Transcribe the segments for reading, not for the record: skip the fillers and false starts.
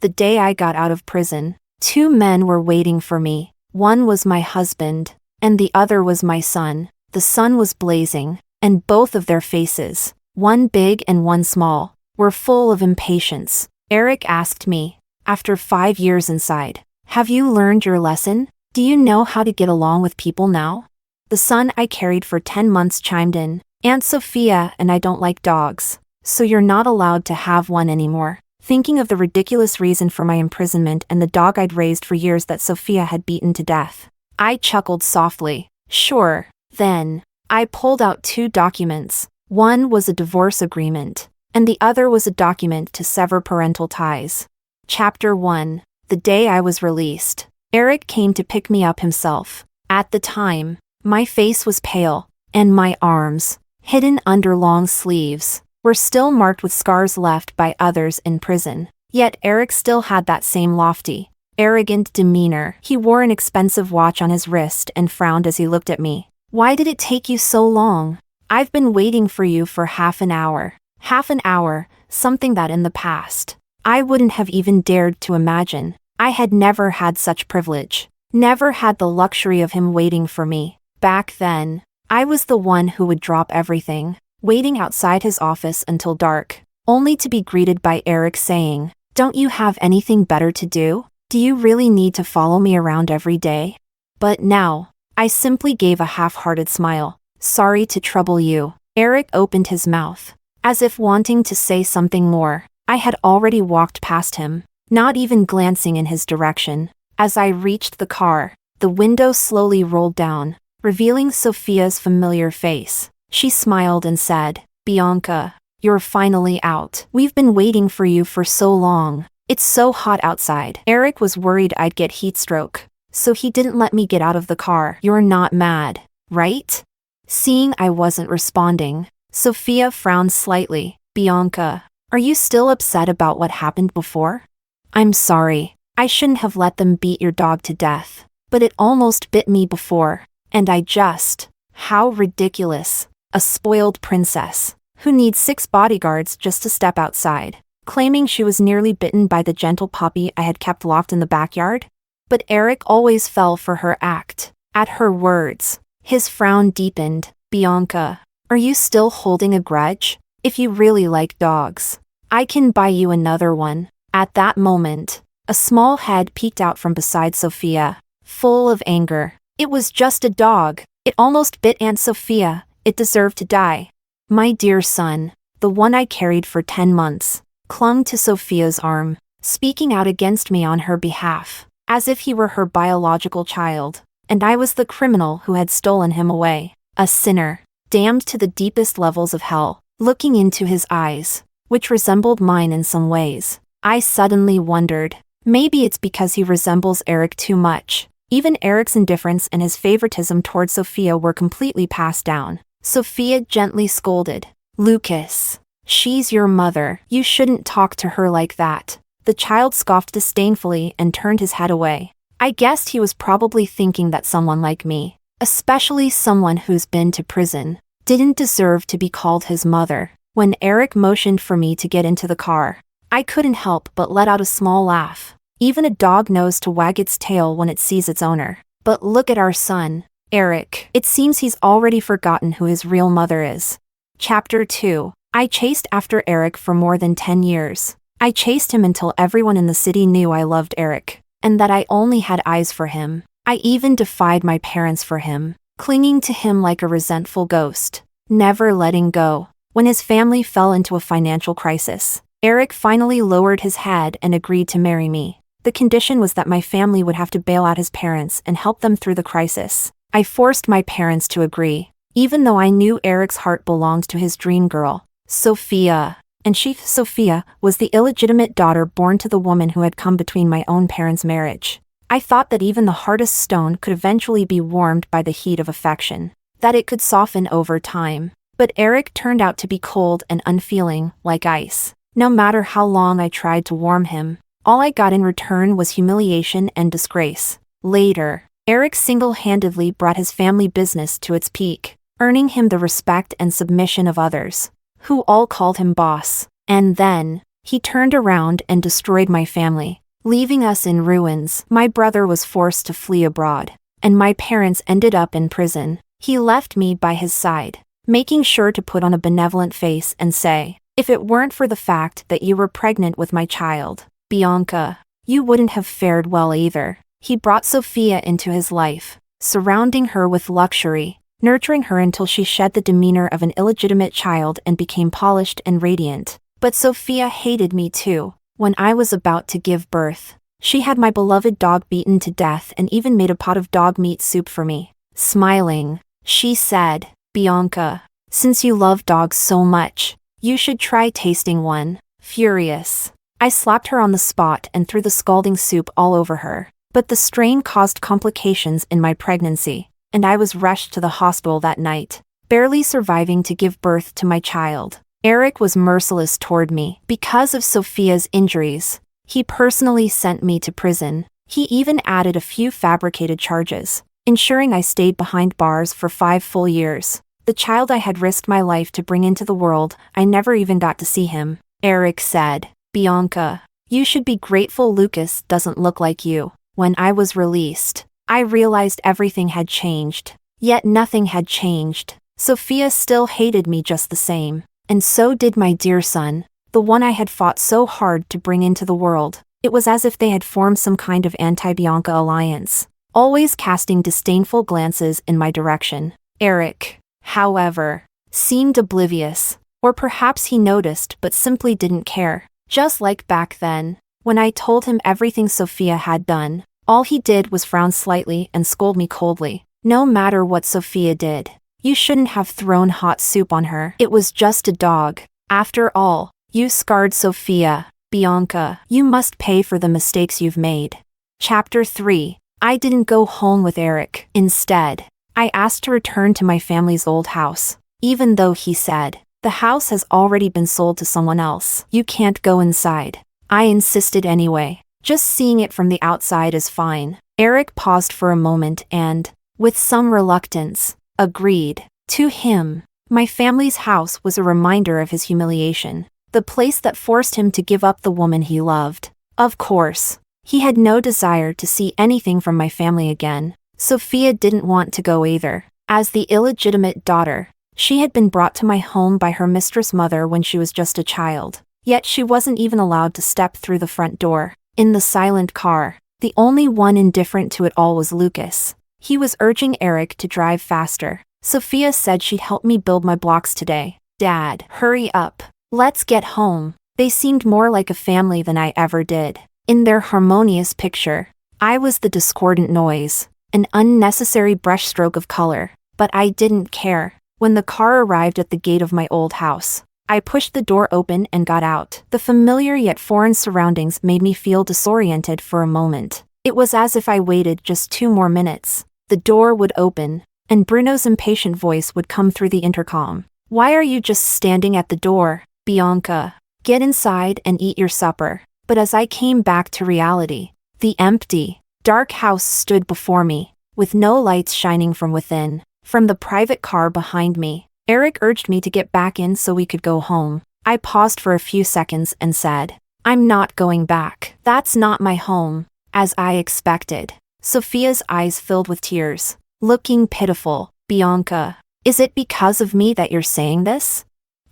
The day I got out of prison, 2 men were waiting for me. One was my husband, and the other was my son. The sun was blazing, and both of their faces, one big and one small, were full of impatience. Erick asked me, after 5 years inside, "Have you learned your lesson? Do you know how to get along with people now?" The son I carried for 10 months chimed in, "Aunt Sophia and I don't like dogs, so you're not allowed to have one anymore." Thinking of the ridiculous reason for my imprisonment and the dog I'd raised for years that Sophia had beaten to death, I chuckled softly. Sure. Then, I pulled out 2 documents. One was a divorce agreement, and the other was a document to sever parental ties. Chapter 1. The day I was released. Erick came to pick me up himself. At the time, my face was pale, and my arms, hidden under long sleeves, were still marked with scars left by others in prison. Yet Erick still had that same lofty, arrogant demeanor. He wore an expensive watch on his wrist and frowned as he looked at me. "Why did it take you so long? I've been waiting for you for half an hour." Half an hour, something that in the past, I wouldn't have even dared to imagine. I had never had such privilege. Never had the luxury of him waiting for me. Back then, I was the one who would drop everything, waiting outside his office until dark, only to be greeted by Erick saying, "Don't you have anything better to do? Do you really need to follow me around every day?" But now, I simply gave a half-hearted smile. "Sorry to trouble you." Erick opened his mouth, as if wanting to say something more. I had already walked past him, not even glancing in his direction. As I reached the car, the window slowly rolled down, revealing Sophia's familiar face. She smiled and said, "Bianca, you're finally out. We've been waiting for you for so long. It's so hot outside." Erick was worried I'd get heat stroke, so he didn't let me get out of the car. "You're not mad, right?" Seeing I wasn't responding, Sophia frowned slightly. "Bianca, are you still upset about what happened before?" "I'm sorry. I shouldn't have let them beat your dog to death, but it almost bit me before, and I just..." How ridiculous. A spoiled princess, who needs 6 bodyguards just to step outside, claiming she was nearly bitten by the gentle puppy I had kept locked in the backyard. But Erick always fell for her act. At her words, his frown deepened. "Bianca, are you still holding a grudge? If you really like dogs, I can buy you another one." At that moment, a small head peeked out from beside Sophia, full of anger. "It was just a dog. It almost bit Aunt Sophia. It deserved to die." My dear son, the one I carried for 10 months, clung to Sophia's arm, speaking out against me on her behalf, as if he were her biological child, and I was the criminal who had stolen him away. A sinner, damned to the deepest levels of hell. Looking into his eyes, which resembled mine in some ways, I suddenly wondered, maybe it's because he resembles Erick too much. Even Erick's indifference and his favoritism toward Sophia were completely passed down. Sophia gently scolded, "Lucas, she's your mother. You shouldn't talk to her like that." The child scoffed disdainfully and turned his head away. I guessed he was probably thinking that someone like me, especially someone who's been to prison, didn't deserve to be called his mother. When Erick motioned for me to get into the car, I couldn't help but let out a small laugh. Even a dog knows to wag its tail when it sees its owner. But look at our son, Erick. It seems he's already forgotten who his real mother is. Chapter 2. I chased after Erick for more than 10 years. I chased him until everyone in the city knew I loved Erick, and that I only had eyes for him. I even defied my parents for him, clinging to him like a resentful ghost, never letting go. When his family fell into a financial crisis, Erick finally lowered his head and agreed to marry me. The condition was that my family would have to bail out his parents and help them through the crisis. I forced my parents to agree, even though I knew Erick's heart belonged to his dream girl, Sophia. And Sophia was the illegitimate daughter born to the woman who had come between my own parents' marriage. I thought that even the hardest stone could eventually be warmed by the heat of affection, that it could soften over time. But Erick turned out to be cold and unfeeling, like ice. No matter how long I tried to warm him, all I got in return was humiliation and disgrace. Later, Erick single-handedly brought his family business to its peak, earning him the respect and submission of others, who all called him boss. And then, He turned around and destroyed my family, leaving us in ruins. My brother was forced to flee abroad, and my parents ended up in prison. He left me by his side, making sure to put on a benevolent face and say, if it weren't for the fact that you were pregnant with my child, Bianca, you wouldn't have fared well either. He brought Sophia into his life, surrounding her with luxury, nurturing her until she shed the demeanor of an illegitimate child and became polished and radiant. But Sophia hated me too. When I was about to give birth, she had my beloved dog beaten to death and even made a pot of dog meat soup for me. Smiling, she said, Bianca, since you love dogs so much, you should try tasting one. Furious, I slapped her on the spot and threw the scalding soup all over her. But the strain caused complications in my pregnancy, and I was rushed to the hospital that night, barely surviving to give birth to my child. Erick was merciless toward me. Because of Sophia's injuries, he personally sent me to prison. He even added a few fabricated charges, ensuring I stayed behind bars for 5 full years. The child I had risked my life to bring into the world, I never even got to see him. Erick said, Bianca, you should be grateful Lucas doesn't look like you. When I was released, I realized everything had changed. Yet nothing had changed. Sophia still hated me just the same. And so did my dear son, the one I had fought so hard to bring into the world. It was as if they had formed some kind of anti-Bianca alliance, always casting disdainful glances in my direction. Erick, however, seemed oblivious, or perhaps he noticed but simply didn't care. Just like back then, when I told him everything Sophia had done, all he did was frown slightly and scold me coldly. No matter what Sophia did, you shouldn't have thrown hot soup on her. It was just a dog. After all, you scarred Sophia. Bianca, you must pay for the mistakes you've made. Chapter 3. I didn't go home with Erick. Instead, I asked to return to my family's old house, even though he said, the house has already been sold to someone else. You can't go inside. I insisted anyway. Just seeing it from the outside is fine. Erick paused for a moment and, with some reluctance, agreed. To him, my family's house was a reminder of his humiliation, the place that forced him to give up the woman he loved. Of course, he had no desire to see anything from my family again. Sophia didn't want to go either. As the illegitimate daughter, she had been brought to my home by her mistress mother when she was just a child. Yet she wasn't even allowed to step through the front door. In the silent car, the only one indifferent to it all was Lucas. He was urging Erick to drive faster. Sophia said she'd help me build my blocks today. Dad, hurry up. Let's get home. They seemed more like a family than I ever did. In their harmonious picture, I was the discordant noise, an unnecessary brushstroke of color. But I didn't care. When the car arrived at the gate of my old house, I pushed the door open and got out. The familiar yet foreign surroundings made me feel disoriented for a moment. It was as if I waited just 2 more minutes. The door would open, and Bruno's impatient voice would come through the intercom. Why are you just standing at the door, Bianca? Get inside and eat your supper. But as I came back to reality, the empty, dark house stood before me, with no lights shining from within. From the private car behind me, Erick urged me to get back in so we could go home. I paused for a few seconds and said, I'm not going back. That's not my home. As I expected, Sophia's eyes filled with tears, looking pitiful. Bianca, is it because of me that you're saying this?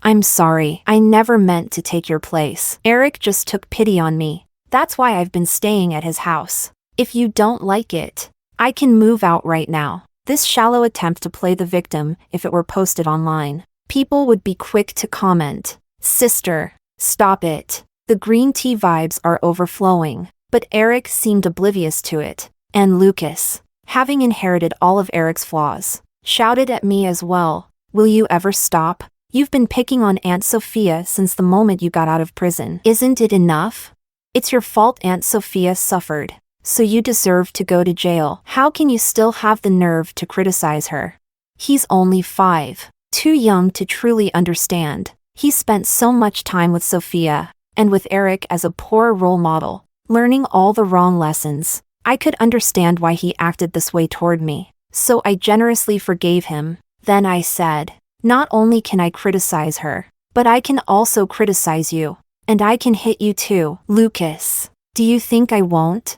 I'm sorry, I never meant to take your place. Erick just took pity on me. That's why I've been staying at his house. If you don't like it, I can move out right now. This shallow attempt to play the victim, if it were posted online, people would be quick to comment, Sister, stop it. The green tea vibes are overflowing. But Erick seemed oblivious to it. And Lucas, having inherited all of Erick's flaws, shouted at me as well. Will you ever stop? You've been picking on Aunt Sophia since the moment you got out of prison. Isn't it enough? It's your fault Aunt Sophia suffered, so you deserve to go to jail. How can you still have the nerve to criticize her? He's only 5, too young to truly understand. He spent so much time with Sophia, and with Erick as a poor role model, learning all the wrong lessons. I could understand why he acted this way toward me, so I generously forgave him. Then I said, not only can I criticize her, but I can also criticize you. And I can hit you too, Lucas. Do you think I won't?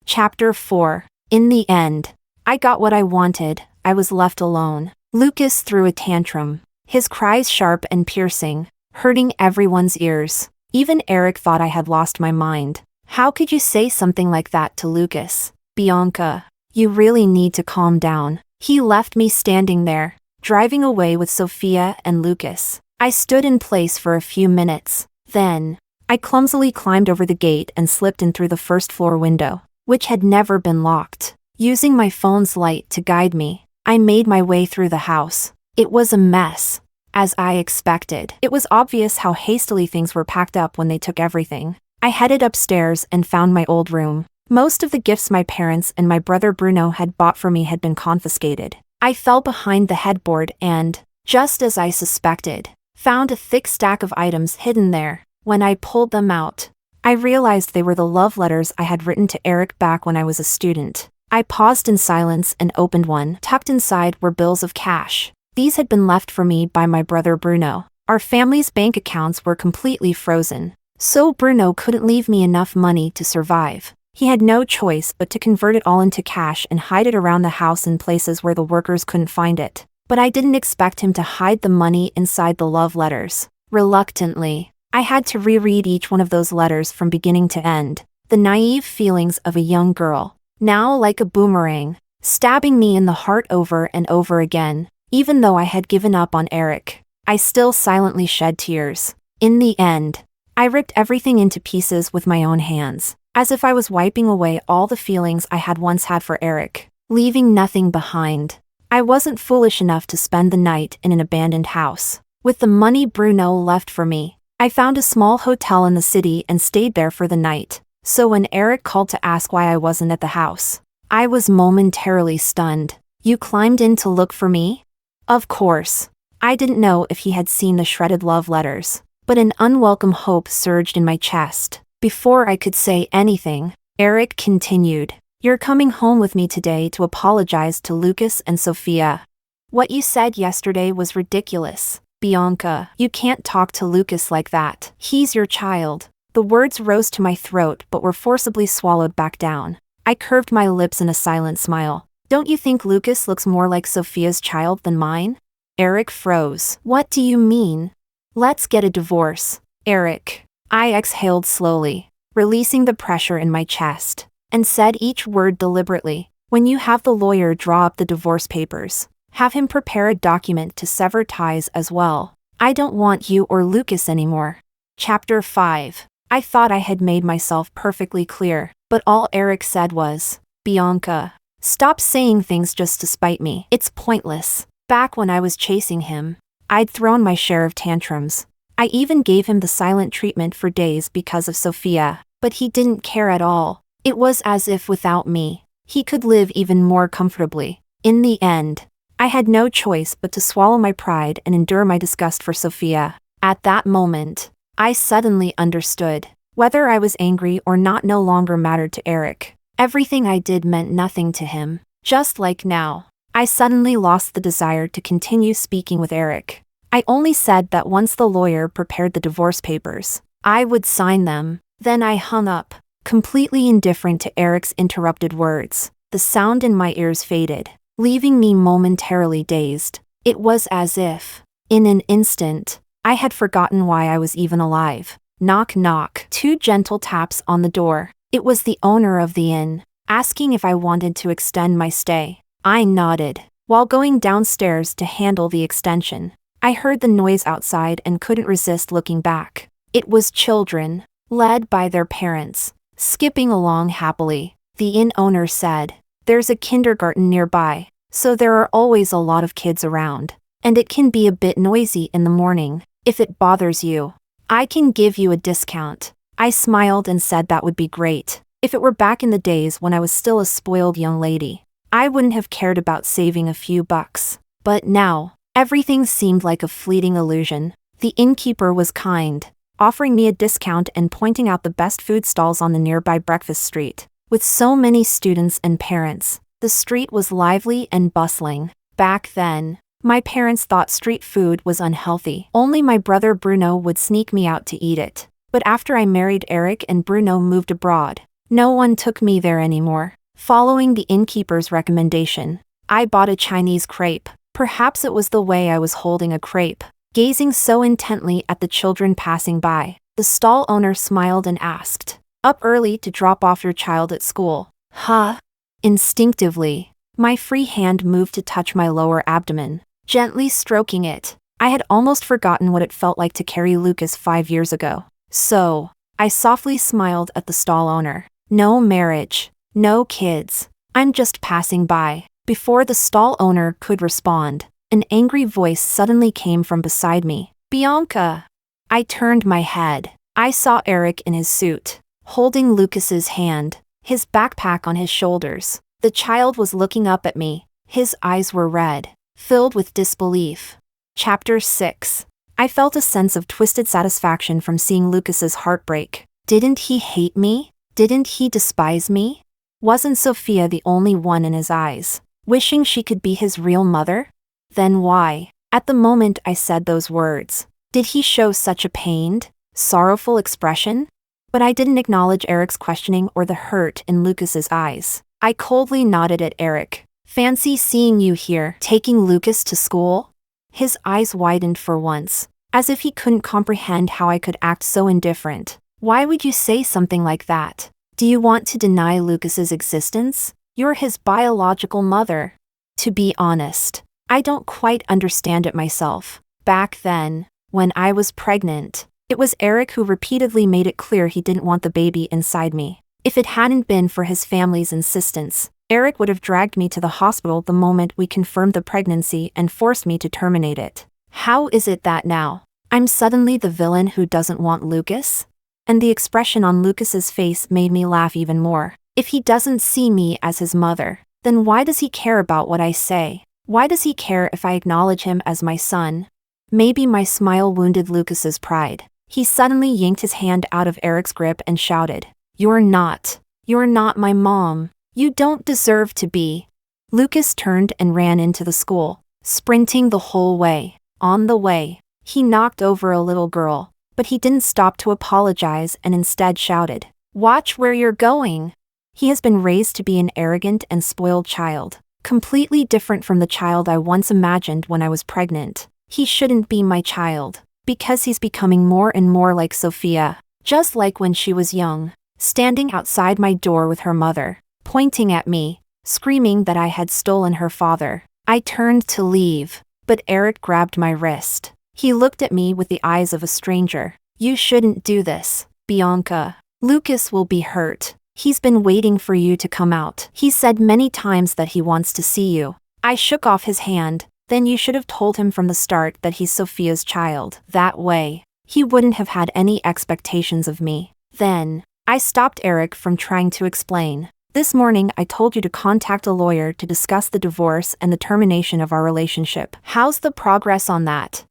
Chapter 4. In the end, I got what I wanted. I was left alone. Lucas threw a tantrum, his cries sharp and piercing, hurting everyone's ears. Even Erick thought I had lost my mind. How could you say something like that to Lucas? Bianca, you really need to calm down. He left me standing there, driving away with Sophia and Lucas. I stood in place for a few minutes. Then, I clumsily climbed over the gate and slipped in through the first floor window, which had never been locked. Using my phone's light to guide me, I made my way through the house. It was a mess. As I expected, it was obvious how hastily things were packed up when they took everything. I headed upstairs and found my old room. Most of the gifts my parents and my brother Bruno had bought for me had been confiscated. I fell behind the headboard and, just as I suspected, found a thick stack of items hidden there. When I pulled them out, I realized they were the love letters I had written to Erick back when I was a student. I paused in silence and opened one. Tucked inside were bills of cash. These had been left for me by my brother Bruno. Our family's bank accounts were completely frozen, so Bruno couldn't leave me enough money to survive. He had no choice but to convert it all into cash and hide it around the house in places where the workers couldn't find it. But I didn't expect him to hide the money inside the love letters. Reluctantly, I had to reread each one of those letters from beginning to end. The naive feelings of a young girl, now like a boomerang, stabbing me in the heart over and over again. Even though I had given up on Erick, I still silently shed tears. In the end, I ripped everything into pieces with my own hands, as if I was wiping away all the feelings I had once had for Erick, leaving nothing behind. I wasn't foolish enough to spend the night in an abandoned house. With the money Bruno left for me, I found a small hotel in the city and stayed there for the night. So when Erick called to ask why I wasn't at the house, I was momentarily stunned. You climbed in to look for me? Of course. I didn't know if he had seen the shredded love letters, but an unwelcome hope surged in my chest. Before I could say anything, Erick continued, "You're coming home with me today to apologize to Lucas and Sophia. What you said yesterday was ridiculous. Bianca, you can't talk to Lucas like that. He's your child." The words rose to my throat but were forcibly swallowed back down. I curved my lips in a silent smile. Don't you think Lucas looks more like Sophia's child than mine? Erick froze. What do you mean? Let's get a divorce. Erick. I exhaled slowly, releasing the pressure in my chest, and said each word deliberately. When you have the lawyer draw up the divorce papers, have him prepare a document to sever ties as well. I don't want you or Lucas anymore. Chapter 5. I thought I had made myself perfectly clear, but all Erick said was, "Bianca, stop saying things just to spite me. It's pointless." Back when I was chasing him, I'd thrown my share of tantrums. I even gave him the silent treatment for days because of Sophia, but he didn't care at all. It was as if without me, he could live even more comfortably. In the end, I had no choice but to swallow my pride and endure my disgust for Sophia. At that moment, I suddenly understood. Whether I was angry or not no longer mattered to Erick. Everything I did meant nothing to him. Just like now, I suddenly lost the desire to continue speaking with Erick. I only said that once the lawyer prepared the divorce papers, I would sign them. Then I hung up, completely indifferent to Erick's interrupted words. The sound in my ears faded, leaving me momentarily dazed. It was as if, in an instant, I had forgotten why I was even alive. Knock knock. 2 gentle taps on the door. It was the owner of the inn, asking if I wanted to extend my stay. I nodded. While going downstairs to handle the extension, I heard the noise outside and couldn't resist looking back. It was children, led by their parents, skipping along happily. The inn owner said, "There's a kindergarten nearby, so there are always a lot of kids around, and it can be a bit noisy in the morning. If it bothers you, I can give you a discount." I smiled and said that would be great. If it were back in the days when I was still a spoiled young lady, I wouldn't have cared about saving a few bucks. But now, everything seemed like a fleeting illusion. The innkeeper was kind, offering me a discount and pointing out the best food stalls on the nearby breakfast street. With so many students and parents, the street was lively and bustling. Back then, my parents thought street food was unhealthy. Only my brother Bruno would sneak me out to eat it. But after I married Erick and Bruno moved abroad, no one took me there anymore. Following the innkeeper's recommendation, I bought a Chinese crepe. Perhaps it was the way I was holding a crepe, gazing so intently at the children passing by. The stall owner smiled and asked, "Up early to drop off your child at school?" Huh? Instinctively, my free hand moved to touch my lower abdomen, gently stroking it. I had almost forgotten what it felt like to carry Lucas 5 years ago. So, I softly smiled at the stall owner. "No marriage, no kids. I'm just passing by." Before the stall owner could respond, an angry voice suddenly came from beside me. "Bianca!" I turned my head. I saw Erick in his suit, holding Lucas's hand, his backpack on his shoulders. The child was looking up at me. His eyes were red, filled with disbelief. Chapter 6. I felt a sense of twisted satisfaction from seeing Lucas's heartbreak. Didn't he hate me? Didn't he despise me? Wasn't Sophia the only one in his eyes, wishing she could be his real mother? Then why, at the moment I said those words, did he show such a pained, sorrowful expression? But I didn't acknowledge Erick's questioning or the hurt in Lucas's eyes. I coldly nodded at Erick. "Fancy seeing you here, taking Lucas to school?" His eyes widened for once, as if he couldn't comprehend how I could act so indifferent. "Why would you say something like that? Do you want to deny Lucas's existence? You're his biological mother." To be honest, I don't quite understand it myself. Back then, when I was pregnant, it was Erick who repeatedly made it clear he didn't want the baby inside me. If it hadn't been for his family's insistence, Erick would have dragged me to the hospital the moment we confirmed the pregnancy and forced me to terminate it. How is it that now I'm suddenly the villain who doesn't want Lucas? And the expression on Lucas's face made me laugh even more. If he doesn't see me as his mother, then why does he care about what I say? Why does he care if I acknowledge him as my son? Maybe my smile wounded Lucas's pride. He suddenly yanked his hand out of Erick's grip and shouted, You're not my mom. You don't deserve to be." Lucas turned and ran into the school, sprinting the whole way. On the way, he knocked over a little girl, but he didn't stop to apologize and instead shouted, "Watch where you're going." He has been raised to be an arrogant and spoiled child, completely different from the child I once imagined when I was pregnant. He shouldn't be my child, because he's becoming more and more like Sophia, just like when she was young, standing outside my door with her mother, pointing at me, screaming that I had stolen her father. I turned to leave, but Erick grabbed my wrist. He looked at me with the eyes of a stranger. "You shouldn't do this, Bianca. Lucas will be hurt. He's been waiting for you to come out. He said many times that he wants to see you." I shook off his hand. "Then you should have told him from the start that he's Sophia's child. That way, he wouldn't have had any expectations of me." Then, I stopped Erick from trying to explain. "This morning I told you to contact a lawyer to discuss the divorce and the termination of our relationship. How's the progress on that?"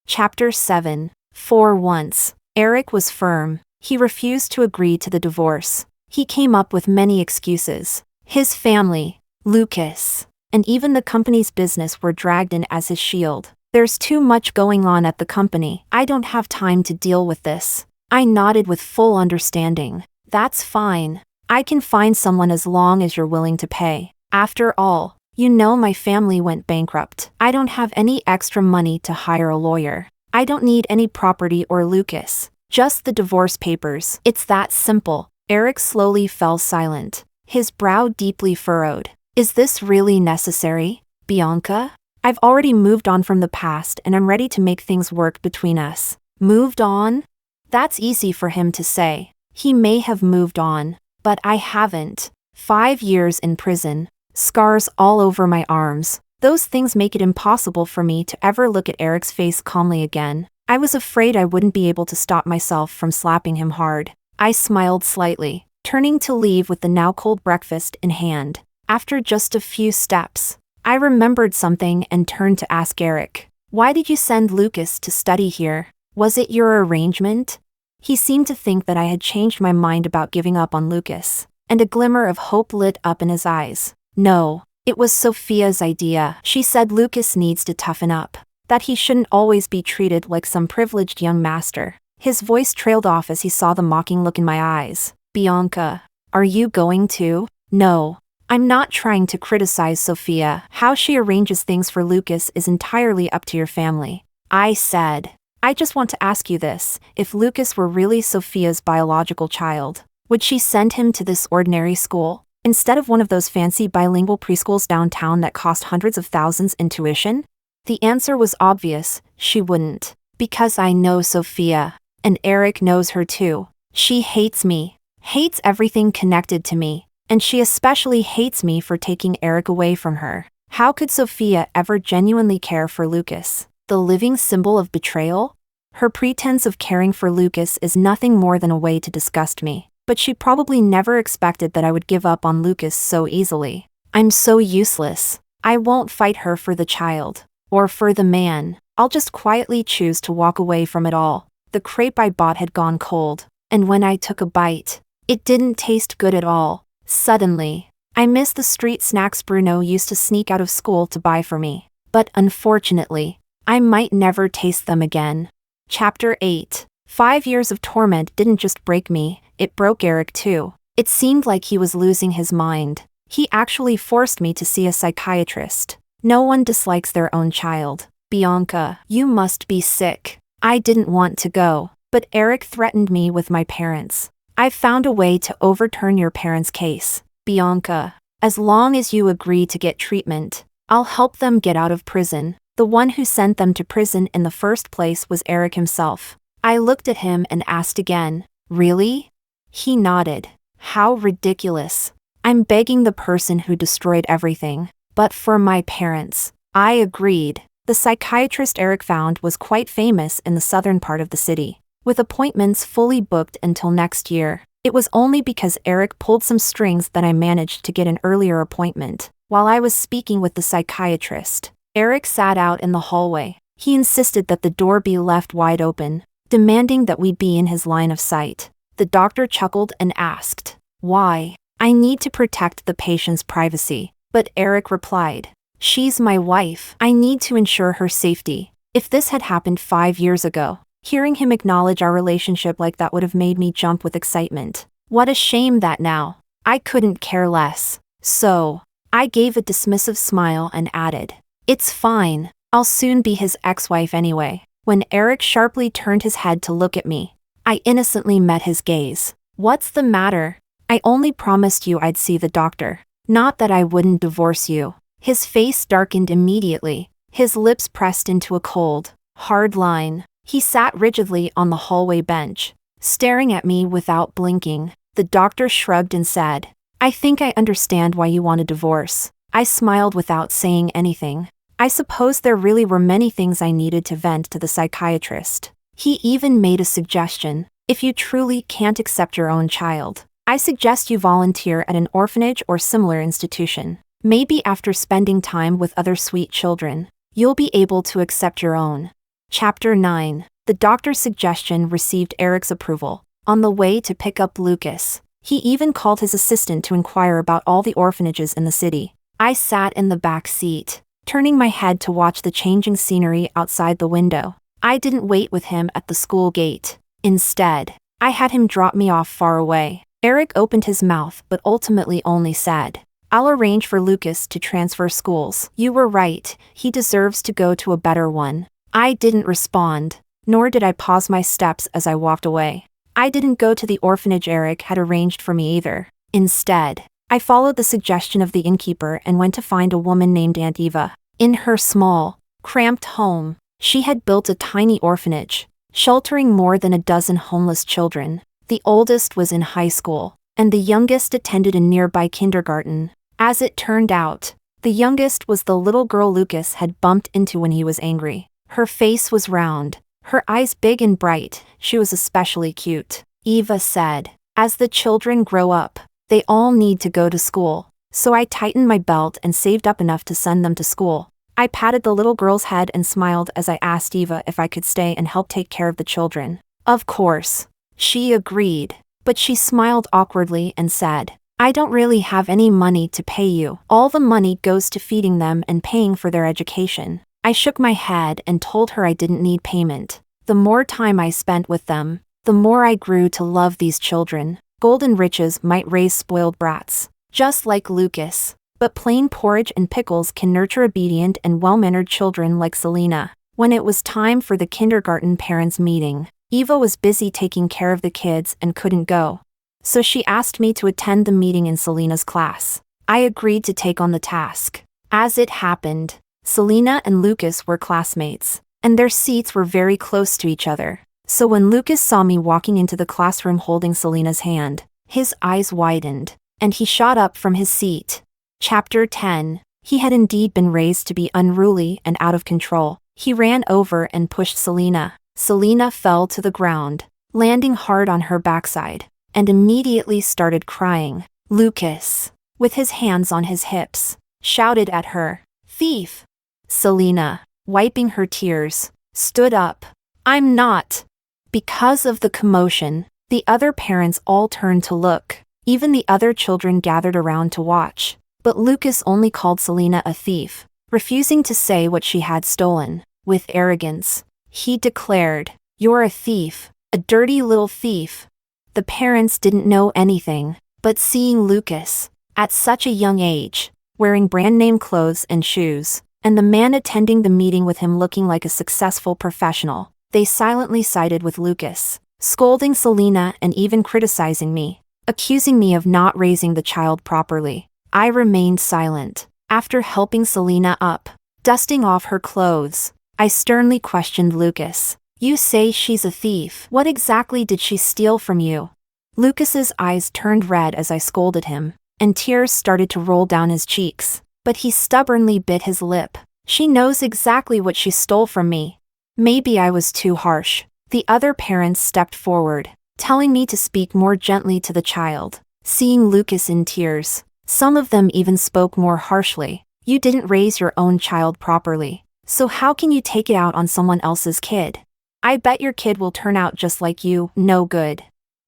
Chapter 7. For once, Erick was firm. He refused to agree to the divorce. He came up with many excuses. His family, Lucas, and even the company's business were dragged in as his shield. "There's too much going on at the company. I don't have time to deal with this." I nodded with full understanding. "That's fine. I can find someone as long as you're willing to pay. After all, you know my family went bankrupt. I don't have any extra money to hire a lawyer. I don't need any property or Lucas. Just the divorce papers. It's that simple." Erick slowly fell silent, his brow deeply furrowed. "Is this really necessary, Bianca? I've already moved on from the past and I'm ready to make things work between us." Moved on? That's easy for him to say. He may have moved on, but I haven't. 5 years in prison, scars all over my arms. Those things make it impossible for me to ever look at Erick's face calmly again. I was afraid I wouldn't be able to stop myself from slapping him hard. I smiled slightly, turning to leave with the now cold breakfast in hand. After just a few steps, I remembered something and turned to ask Erick, "Why did you send Lucas to study here? Was it your arrangement?" He seemed to think that I had changed my mind about giving up on Lucas, and a glimmer of hope lit up in his eyes. "No, it was Sophia's idea. She said Lucas needs to toughen up, that he shouldn't always be treated like some privileged young master." His voice trailed off as he saw the mocking look in my eyes. Bianca, are you going to? No. I'm not trying to criticize Sophia. How she arranges things for Lucas is entirely up to your family. I said. I just want to ask you this. If Lucas were really Sophia's biological child, would she send him to this ordinary school, instead of one of those fancy bilingual preschools downtown that cost hundreds of thousands in tuition? The answer was obvious. She wouldn't. Because I know Sophia. And Erick knows her too. She hates me. Hates everything connected to me. And she especially hates me for taking Erick away from her. How could Sophia ever genuinely care for Lucas? The living symbol of betrayal? Her pretense of caring for Lucas is nothing more than a way to disgust me. But she probably never expected that I would give up on Lucas so easily. I'm so useless. I won't fight her for the child. Or for the man. I'll just quietly choose to walk away from it all. The crepe I bought had gone cold. And when I took a bite, it didn't taste good at all. Suddenly, I missed the street snacks Bruno used to sneak out of school to buy for me. But unfortunately, I might never taste them again. Chapter 8. 5 years of torment didn't just break me, it broke Erick too. It seemed like he was losing his mind. He actually forced me to see a psychiatrist. No one dislikes their own child. Bianca, you must be sick. I didn't want to go, but Erick threatened me with my parents. I've found a way to overturn your parents' case. Bianca, as long as you agree to get treatment, I'll help them get out of prison. The one who sent them to prison in the first place was Erick himself. I looked at him and asked again, really? He nodded. How ridiculous. I'm begging the person who destroyed everything. But for my parents. I agreed. The psychiatrist Erick found was quite famous in the southern part of the city, with appointments fully booked until next year. It was only because Erick pulled some strings that I managed to get an earlier appointment. While I was speaking with the psychiatrist, Erick sat out in the hallway. He insisted that the door be left wide open, demanding that we be in his line of sight. The doctor chuckled and asked, why? I need to protect the patient's privacy. But Erick replied, she's my wife. I need to ensure her safety. If this had happened 5 years ago, hearing him acknowledge our relationship like that would have made me jump with excitement. What a shame that now. I couldn't care less. So, I gave a dismissive smile and added, it's fine. I'll soon be his ex-wife anyway. When Erick sharply turned his head to look at me, I innocently met his gaze. What's the matter? I only promised you I'd see the doctor. Not that I wouldn't divorce you. His face darkened immediately. His lips pressed into a cold, hard line. He sat rigidly on the hallway bench, staring at me without blinking. The doctor shrugged and said, I think I understand why you want a divorce. I smiled without saying anything. I suppose there really were many things I needed to vent to the psychiatrist. He even made a suggestion. If you truly can't accept your own child, I suggest you volunteer at an orphanage or similar institution. Maybe after spending time with other sweet children, you'll be able to accept your own. Chapter 9. The doctor's suggestion received Erick's approval. On the way to pick up Lucas, he even called his assistant to inquire about all the orphanages in the city. I sat in the back seat, turning my head to watch the changing scenery outside the window. I didn't wait with him at the school gate. Instead, I had him drop me off far away. Erick opened his mouth but ultimately only said, I'll arrange for Lucas to transfer schools. You were right, he deserves to go to a better one. I didn't respond, nor did I pause my steps as I walked away. I didn't go to the orphanage Erick had arranged for me either. Instead, I followed the suggestion of the innkeeper and went to find a woman named Aunt Eva. In her small, cramped home, she had built a tiny orphanage, sheltering more than a dozen homeless children. The oldest was in high school, and the youngest attended a nearby kindergarten. As it turned out, the youngest was the little girl Lucas had bumped into when he was angry. Her face was round, her eyes big and bright. She was especially cute. Eva said, as the children grow up, they all need to go to school. So I tightened my belt and saved up enough to send them to school. I patted the little girl's head and smiled as I asked Eva if I could stay and help take care of the children. Of course. She agreed, but she smiled awkwardly and said, I don't really have any money to pay you. All the money goes to feeding them and paying for their education. I shook my head and told her I didn't need payment. The more time I spent with them, the more I grew to love these children. Golden riches might raise spoiled brats, just like Lucas, but plain porridge and pickles can nurture obedient and well-mannered children like Selena. When it was time for the kindergarten parents' meeting, Eva was busy taking care of the kids and couldn't go. So she asked me to attend the meeting in Selena's class. I agreed to take on the task. As it happened, Selena and Lucas were classmates, and their seats were very close to each other. So when Lucas saw me walking into the classroom holding Selena's hand, his eyes widened, and he shot up from his seat. Chapter 10. He had indeed been raised to be unruly and out of control. He ran over and pushed Selena. Selena fell to the ground, landing hard on her backside, and immediately started crying. Lucas, with his hands on his hips, shouted at her, "Thief!" Selena, wiping her tears, stood up. "I'm not." Because of the commotion, the other parents all turned to look. Even the other children gathered around to watch. But Lucas only called Selena a thief, refusing to say what she had stolen. With arrogance, he declared, "You're a thief, a dirty little thief." The parents didn't know anything, but seeing Lucas, at such a young age, wearing brand-name clothes and shoes, and the man attending the meeting with him looking like a successful professional, they silently sided with Lucas, scolding Selena and even criticizing me, accusing me of not raising the child properly. I remained silent. After helping Selena up, dusting off her clothes, I sternly questioned Lucas. "You say she's a thief. What exactly did she steal from you?" Lucas's eyes turned red as I scolded him, and tears started to roll down his cheeks, but he stubbornly bit his lip. "She knows exactly what she stole from me." Maybe I was too harsh. The other parents stepped forward, telling me to speak more gently to the child. Seeing Lucas in tears, some of them even spoke more harshly. "You didn't raise your own child properly, so how can you take it out on someone else's kid? I bet your kid will turn out just like you, no good."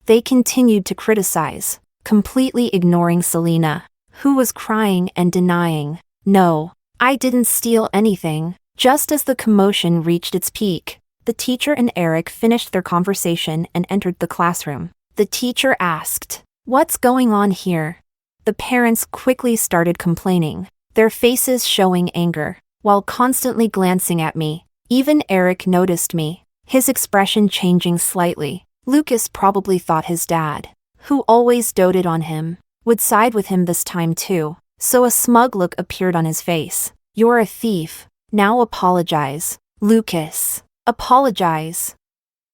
They continued to criticize, completely ignoring Selena, who was crying and denying, "No, I didn't steal anything." Just as the commotion reached its peak, the teacher and Erick finished their conversation and entered the classroom. The teacher asked, "What's going on here?" The parents quickly started complaining, their faces showing anger, while constantly glancing at me. Even Erick noticed me, his expression changing slightly. Lucas probably thought his dad, who always doted on him, would side with him this time too, so a smug look appeared on his face. "You're a thief. Now apologize." "Lucas, apologize."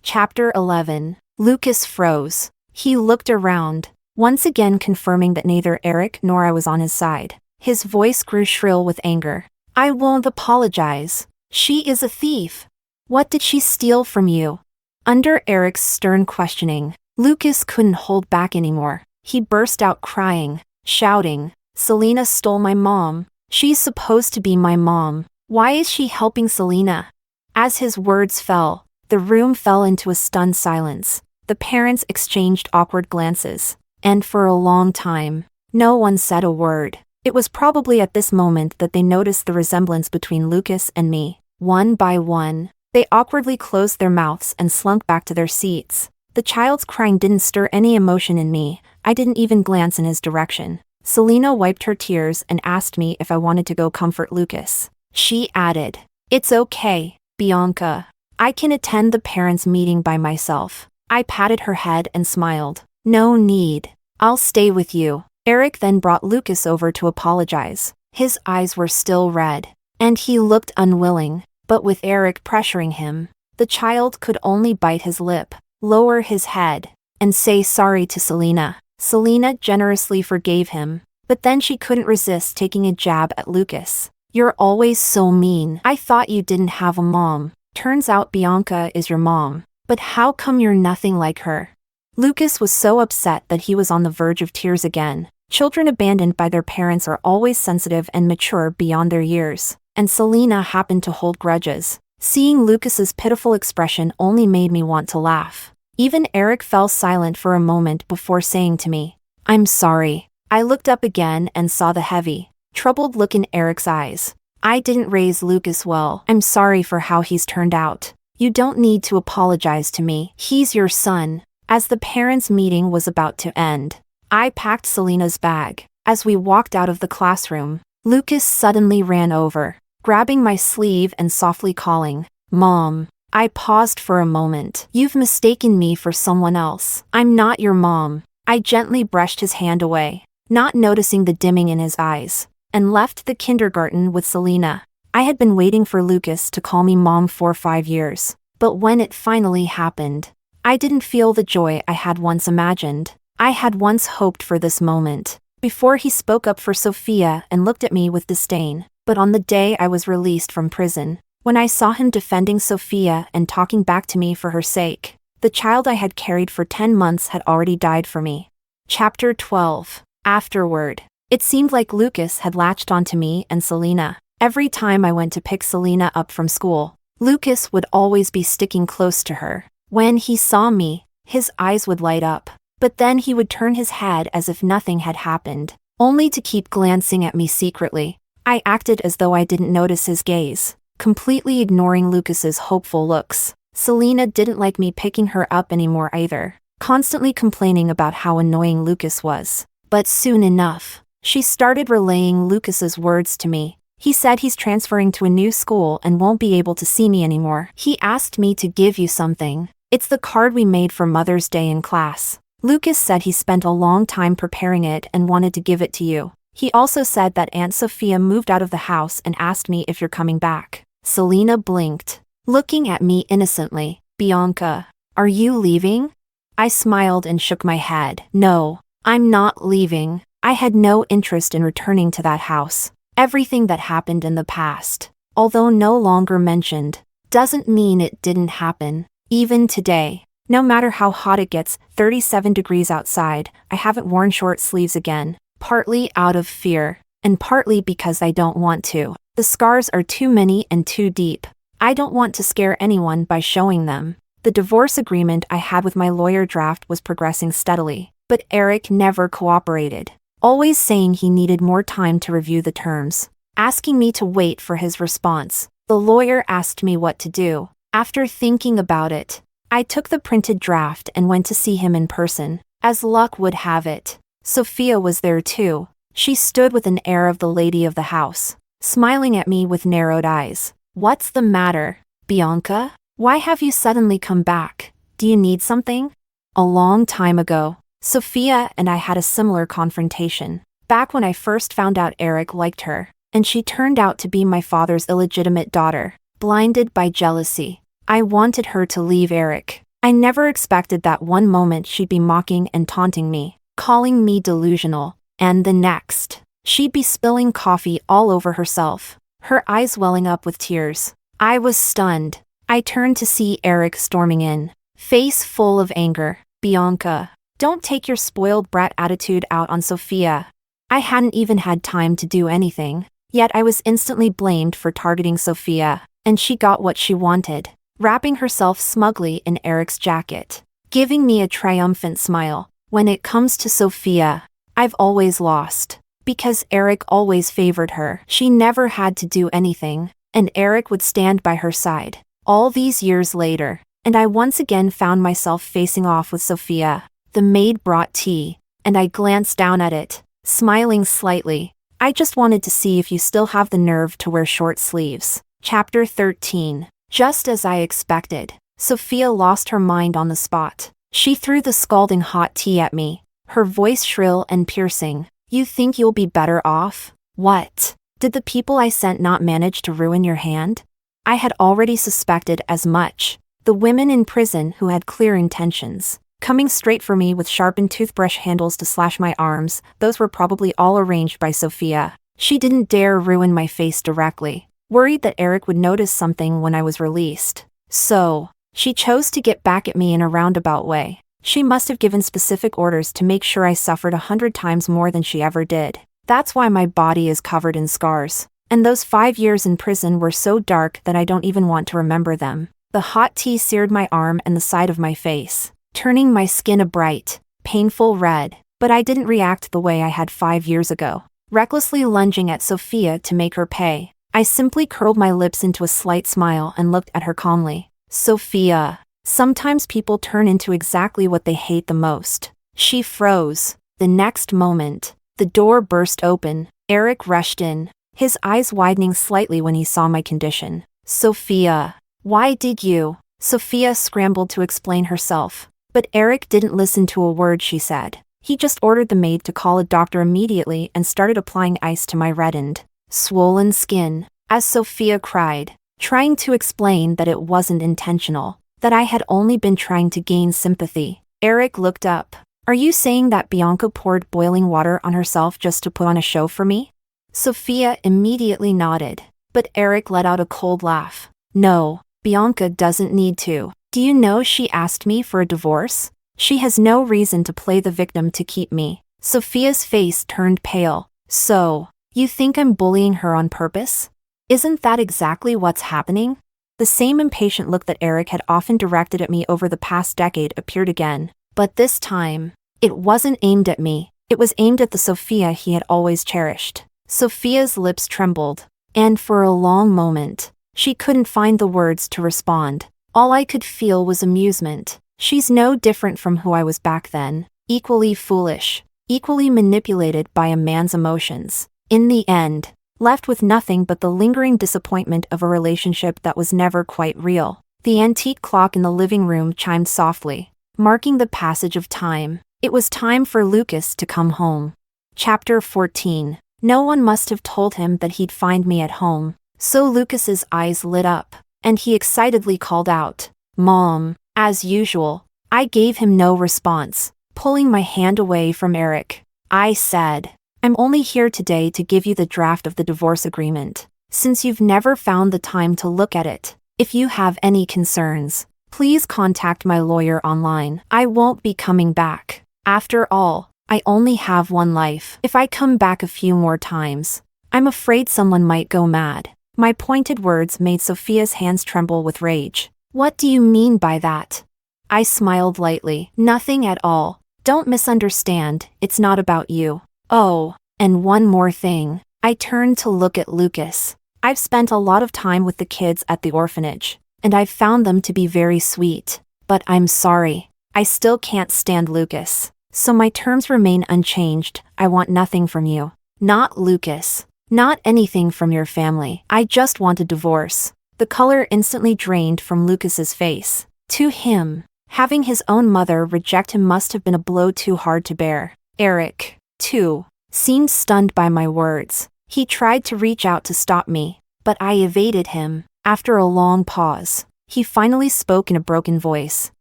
Chapter 11. Lucas froze. He looked around, once again confirming that neither Erick nor I was on his side. His voice grew shrill with anger. "I won't apologize. She is a thief. What did she steal from you?" Under Erick's stern questioning, Lucas couldn't hold back anymore. He burst out crying, shouting, "Selena stole my mom. She's supposed to be my mom. Why is she helping Selena?" As his words fell, the room fell into a stunned silence. The parents exchanged awkward glances, and for a long time, no one said a word. It was probably at this moment that they noticed the resemblance between Lucas and me. One by one, they awkwardly closed their mouths and slunk back to their seats. The child's crying didn't stir any emotion in me. I didn't even glance in his direction. Selena wiped her tears and asked me if I wanted to go comfort Lucas. She added, "It's okay, Bianca. I can attend the parents' meeting by myself." I patted her head and smiled. "No need. I'll stay with you." Erick then brought Lucas over to apologize. His eyes were still red, and he looked unwilling, but with Erick pressuring him, the child could only bite his lip, lower his head, and say sorry to Selena. Selena generously forgave him, but then she couldn't resist taking a jab at Lucas. "You're always so mean. I thought you didn't have a mom. Turns out Bianca is your mom. But how come you're nothing like her?" Lucas was so upset that he was on the verge of tears again. Children abandoned by their parents are always sensitive and mature beyond their years, and Selena happened to hold grudges. Seeing Lucas's pitiful expression only made me want to laugh. Even Erick fell silent for a moment before saying to me, "I'm sorry." I looked up again and saw the heavy, troubled look in Erick's eyes. "I didn't raise Lucas well. I'm sorry for how he's turned out." You don't need to apologize to me. He's your son." As the parents' meeting was about to end, I packed Selena's bag. As we walked out of the classroom, Lucas suddenly ran over, grabbing my sleeve and softly calling, "Mom." I paused for a moment. "You've mistaken me for someone else. I'm not your mom." I gently brushed his hand away, not noticing the dimming in his eyes, and left the kindergarten with Selena. I had been waiting for Lucas to call me mom for 5 years, but when it finally happened, I didn't feel the joy I had once imagined. I had once hoped for this moment, before he spoke up for Sophia and looked at me with disdain. But on the day I was released from prison, when I saw him defending Sophia and talking back to me for her sake, the child I had carried for 10 months had already died for me. Chapter 12. Afterward. It seemed like Lucas had latched onto me and Selena. Every time I went to pick Selena up from school, Lucas would always be sticking close to her. When he saw me, his eyes would light up, but then he would turn his head as if nothing had happened, only to keep glancing at me secretly. I acted as though I didn't notice his gaze, completely ignoring Lucas's hopeful looks. Selena didn't like me picking her up anymore either, constantly complaining about how annoying Lucas was. But soon enough, she started relaying Lucas's words to me. He said he's transferring to a new school and won't be able to see me anymore. He asked me to give you something. It's the card we made for Mother's Day in class. Lucas said he spent a long time preparing it and wanted to give it to you. He also said that Aunt Sophia moved out of the house and asked me if you're coming back. Selena blinked, looking at me innocently. "Bianca, are you leaving?" I smiled and shook my head. "No, I'm not leaving." I had no interest in returning to that house. Everything that happened in the past, although no longer mentioned, doesn't mean it didn't happen. Even today, no matter how hot it gets, 37 degrees outside, I haven't worn short sleeves again, partly out of fear, and partly because I don't want to. The scars are too many and too deep. I don't want to scare anyone by showing them. The divorce agreement I had with my lawyer draft was progressing steadily, but Erick never cooperated, always saying he needed more time to review the terms, asking me to wait for his response. The lawyer asked me what to do. After thinking about it, I took the printed draft and went to see him in person. As luck would have it, Sophia was there too. She stood with an air of the lady of the house, smiling at me with narrowed eyes. "What's the matter, Bianca? Why have you suddenly come back? Do you need something?" A long time ago, Sophia and I had a similar confrontation, back when I first found out Erick liked her, and she turned out to be my father's illegitimate daughter. Blinded by jealousy, I wanted her to leave Erick. I never expected that one moment she'd be mocking and taunting me, calling me delusional, and the next, she'd be spilling coffee all over herself, her eyes welling up with tears. I was stunned. I turned to see Erick storming in, face full of anger. "Bianca, don't take your spoiled brat attitude out on Sophia." I hadn't even had time to do anything, yet I was instantly blamed for targeting Sophia, and she got what she wanted, wrapping herself smugly in Erick's jacket, giving me a triumphant smile. When it comes to Sophia, I've always lost, because Erick always favored her. She never had to do anything, and Erick would stand by her side. All these years later, and I once again found myself facing off with Sophia. The maid brought tea, and I glanced down at it, smiling slightly. "I just wanted to see if you still have the nerve to wear short sleeves." Chapter 13. Just as I expected, Sophia lost her mind on the spot. She threw the scalding hot tea at me, her voice shrill and piercing. "You think you'll be better off? What? Did the people I sent not manage to ruin your hand?" I had already suspected as much. The women in prison who had clear intentions, coming straight for me with sharpened toothbrush handles to slash my arms, those were probably all arranged by Sophia. She didn't dare ruin my face directly, worried that Erick would notice something when I was released. So, she chose to get back at me in a roundabout way. She must have given specific orders to make sure I suffered 100 times more than she ever did. That's why my body is covered in scars. And those 5 years in prison were so dark that I don't even want to remember them. The hot tea seared my arm and the side of my face, turning my skin a bright, painful red. But I didn't react the way I had 5 years ago, recklessly lunging at Sophia to make her pay. I simply curled my lips into a slight smile and looked at her calmly. Sophia. Sometimes people turn into exactly what they hate the most. She froze. The next moment, the door burst open. Erick rushed in, his eyes widening slightly when he saw my condition. Sophia. Why did you? Sophia scrambled to explain herself. But Erick didn't listen to a word she said. He just ordered the maid to call a doctor immediately and started applying ice to my reddened, swollen skin, as Sophia cried, trying to explain that it wasn't intentional, that I had only been trying to gain sympathy. Erick looked up. Are you saying that Bianca poured boiling water on herself just to put on a show for me? Sophia immediately nodded, but Erick let out a cold laugh. No, Bianca doesn't need to. Do you know she asked me for a divorce? She has no reason to play the victim to keep me. Sophia's face turned pale. So, you think I'm bullying her on purpose? Isn't that exactly what's happening? The same impatient look that Erick had often directed at me over the past decade appeared again. But this time, it wasn't aimed at me. It was aimed at the Sophia he had always cherished. Sophia's lips trembled, and for a long moment, she couldn't find the words to respond. All I could feel was amusement. She's no different from who I was back then, equally foolish, equally manipulated by a man's emotions. In the end, left with nothing but the lingering disappointment of a relationship that was never quite real. The antique clock in the living room chimed softly, marking the passage of time. It was time for Lucas to come home. Chapter 14. No one must have told him that he'd find me at home, so Lucas's eyes lit up, and he excitedly called out, "Mom." As usual, I gave him no response, pulling my hand away from Erick. I said, I'm only here today to give you the draft of the divorce agreement. Since you've never found the time to look at it, if you have any concerns, please contact my lawyer online. I won't be coming back. After all, I only have one life. If I come back a few more times, I'm afraid someone might go mad. My pointed words made Sophia's hands tremble with rage. What do you mean by that? I smiled lightly. Nothing at all. Don't misunderstand, it's not about you. Oh, and one more thing. I turned to look at Lucas. I've spent a lot of time with the kids at the orphanage, and I've found them to be very sweet. But I'm sorry. I still can't stand Lucas. So my terms remain unchanged. I want nothing from you. Not Lucas. Not anything from your family. I just want a divorce. The color instantly drained from Lucas's face. To him, having his own mother reject him must have been a blow too hard to bear. Erick, too, seemed stunned by my words. He tried to reach out to stop me, but I evaded him. After a long pause, he finally spoke in a broken voice.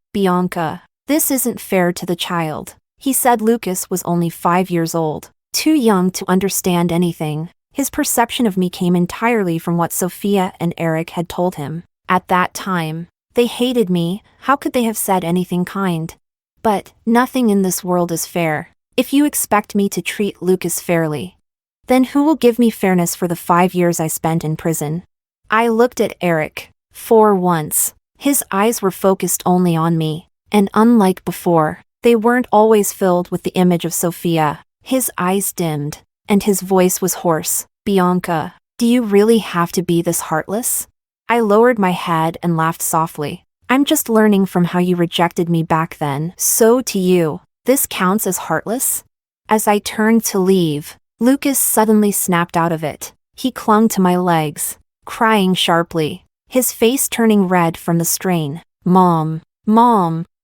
Bianca, this isn't fair to the child. He said Lucas was only 5 years old, too young to understand anything. His perception of me came entirely from what Sophia and Erick had told him. At that time, they hated me. How could they have said anything kind? But nothing in this world is fair. If you expect me to treat Lucas fairly, then who will give me fairness for the 5 years I spent in prison? I looked at Erick. For once, his eyes were focused only on me, and unlike before, they weren't always filled with the image of Sophia. His eyes dimmed, and his voice was hoarse. Bianca, do you really have to be this heartless? I lowered my head and laughed softly. I'm just learning from how you rejected me back then. So to you, this counts as heartless? As I turned to leave, Lucas suddenly snapped out of it. He clung to my legs, crying sharply, his face turning red from the strain. Mom,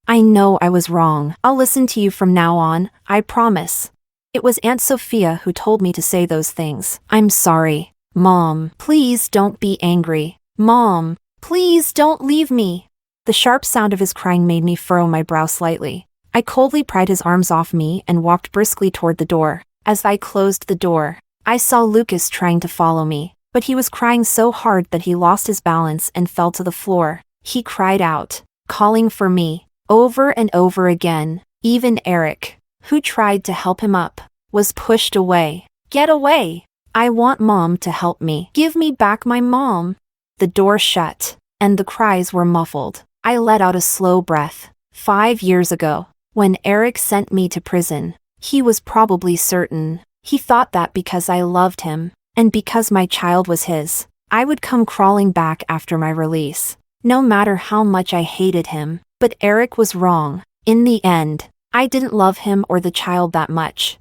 I know I was wrong. I'll listen to you from now on, I promise. It was Aunt Sophia who told me to say those things. I'm sorry. Mom, please don't be angry. Mom, please don't leave me. The sharp sound of his crying made me furrow my brow slightly. I coldly pried his arms off me and walked briskly toward the door. As I closed the door, I saw Lucas trying to follow me, but he was crying so hard that he lost his balance and fell to the floor. He cried out, calling for me, over and over again. Even Erick, who tried to help him up, was pushed away. Get away! I want Mom to help me. Give me back my mom. The door shut, and the cries were muffled. I let out a slow breath. 5 years ago, when Erick sent me to prison, he was probably certain. He thought that because I loved him, and because my child was his, I would come crawling back after my release. no matter how much I hated him. But Erick was wrong. In the end, I didn't love him or the child that much.